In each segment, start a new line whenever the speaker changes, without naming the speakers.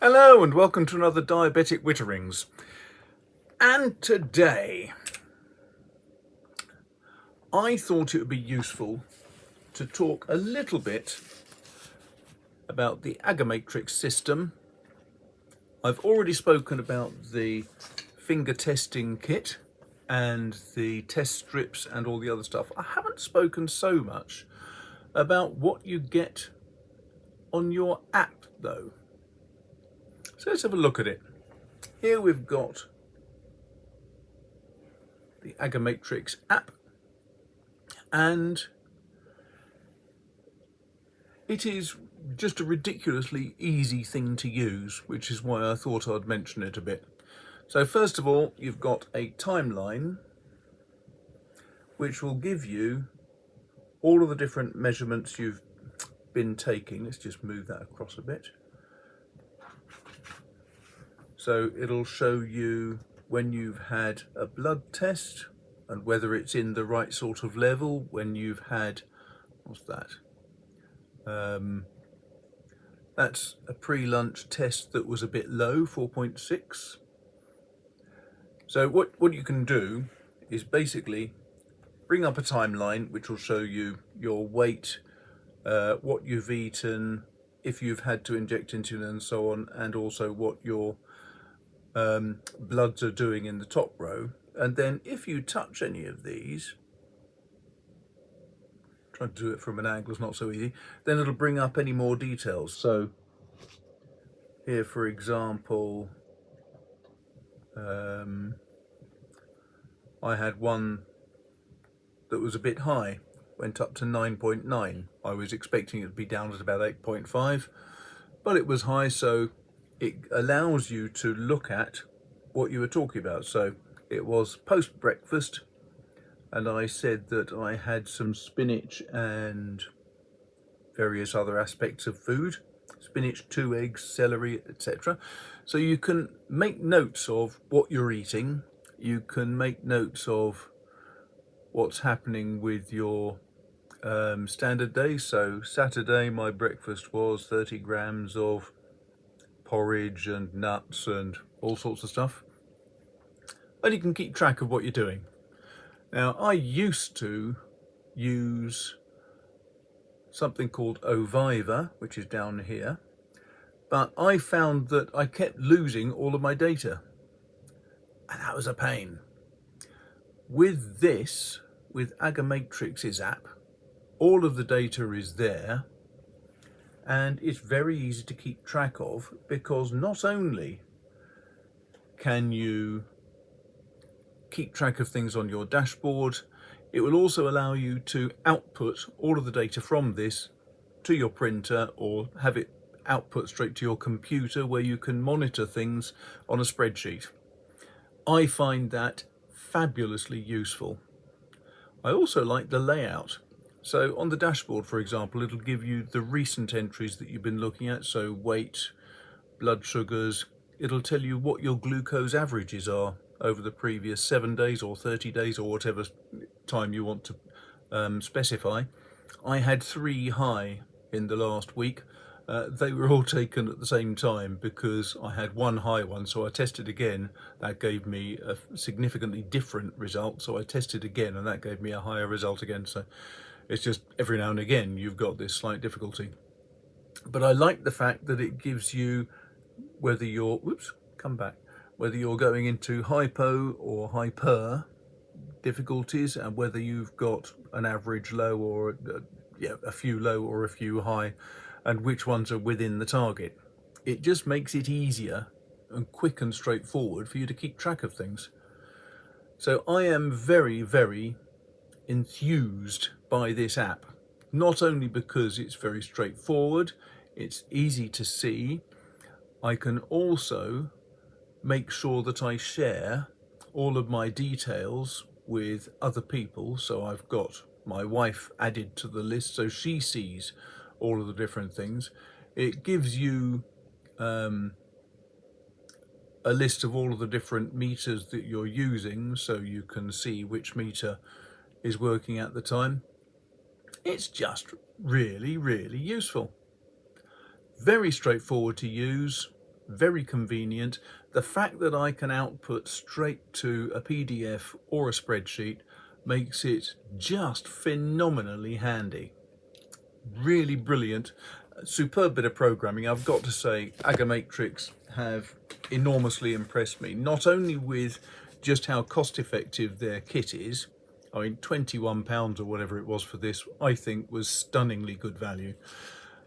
Hello and welcome to another Diabetic Witterings. And today I thought it would be useful to talk a little bit about the AgaMatrix system. I've already spoken about the finger testing kit and the test strips and all the other stuff. I haven't spoken so much about what you get on your app though. So let's have a look at it. Here we've got the AgaMatrix app, and it is just a ridiculously easy thing to use, which is why I thought I'd mention it a bit. So first of all, you've got a timeline which will give you all of the different measurements you've been taking. Let's just move that across a bit. So it'll show you when you've had a blood test and whether it's in the right sort of level, when you've had, what's that? That's a pre-lunch test that was a bit low, 4.6. So what you can do is basically bring up a timeline which will show you your weight, what you've eaten, if you've had to inject insulin and so on, and also what your bloods are doing in the top row. And then if you touch any of these, trying to do it from an angle is not so easy, then it'll bring up any more details. So here, for example, I had one that was a bit high, went up to 9.9. I was expecting it to be down at about 8.5, but it was high, so it allows you to look at what you were talking about. So it was post-breakfast, and I said that I had some spinach and various other aspects of food. Spinach, 2 eggs, celery, etc. So you can make notes of what you're eating. You can make notes of what's happening with your standard day. So Saturday, my breakfast was 30 grams of porridge and nuts and all sorts of stuff. And you can keep track of what you're doing. Now, I used to use something called Oviva, which is down here, but I found that I kept losing all of my data, and that was a pain. With this, with AgaMatrix's app, all of the data is there, and it's very easy to keep track of, because not only can you keep track of things on your dashboard, it will also allow you to output all of the data from this to your printer, or have it output straight to your computer where you can monitor things on a spreadsheet. I find that fabulously useful. I also like the layout. So on the dashboard, for example, it'll give you the recent entries that you've been looking at, so weight, blood sugars. It'll tell you what your glucose averages are over the previous 7 days or 30 days or whatever time you want to specify. I had 3 high in the last week. They were all taken at the same time because I had 1 high one, so I tested again. That gave me a significantly different result, so I tested again and that gave me a higher result again. So it's just every now and again you've got this slight difficulty. But I like the fact that it gives you whether you're, whether you're going into hypo or hyper difficulties, and whether you've got an average low or a few low or a few high, and which ones are within the target. It just makes it easier and quick and straightforward for you to keep track of things. So I am very, very enthused by this app, not only because it's very straightforward, it's easy to see. I can also make sure that I share all of my details with other people. So I've got my wife added to the list so she sees all of the different things. It gives you a list of all of the different meters that you're using, so you can see which meter is working at the time. It's just really, really useful. Very straightforward to use. very convenient. The fact that I can output straight to a PDF or a spreadsheet makes it just phenomenally handy. Really brilliant, superb bit of programming. I've got to say, AgaMatrix have enormously impressed me, not only with just how cost effective their kit is. I mean, £21 or whatever it was for this, I think was stunningly good value.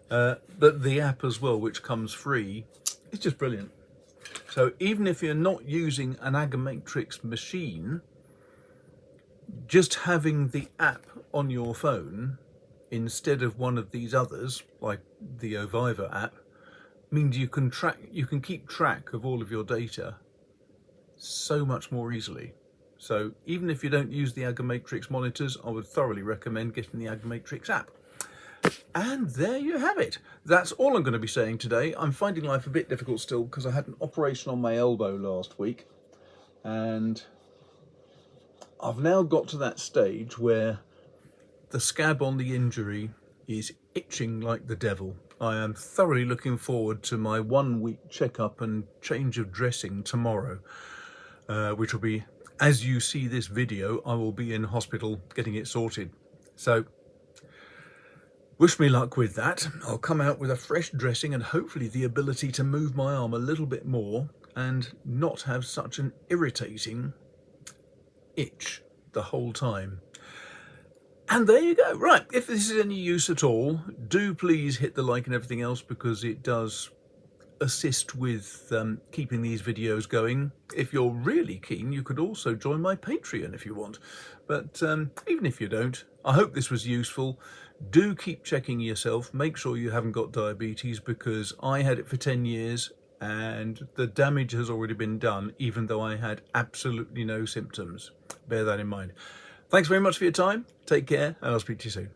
But the app as well, which comes free, is just brilliant. So even if you're not using an AgaMatrix machine, just having the app on your phone instead of one of these others, like the Oviva app, means you can keep track of all of your data so much more easily. So even if you don't use the AgaMatrix monitors, I would thoroughly recommend getting the AgaMatrix app. And there you have it. That's all I'm going to be saying today. I'm finding life a bit difficult still because I had an operation on my elbow last week, and I've now got to that stage where the scab on the injury is itching like the devil. I am thoroughly looking forward to my 1 week checkup and change of dressing tomorrow, which will be, as you see this video, I will be in hospital getting it sorted. So wish me luck with that. I'll come out with a fresh dressing and hopefully the ability to move my arm a little bit more and not have such an irritating itch the whole time. And there you go. Right, if this is any use at all, do please hit the like and everything else, because it does assist with keeping these videos going. If you're really keen, you could also join my Patreon if you want. But even if you don't, I hope this was useful. Do keep checking yourself. Make sure you haven't got diabetes, because I had it for 10 years and the damage has already been done, even though I had absolutely no symptoms. Bear that in mind. Thanks very much for your time. Take care, and I'll speak to you soon.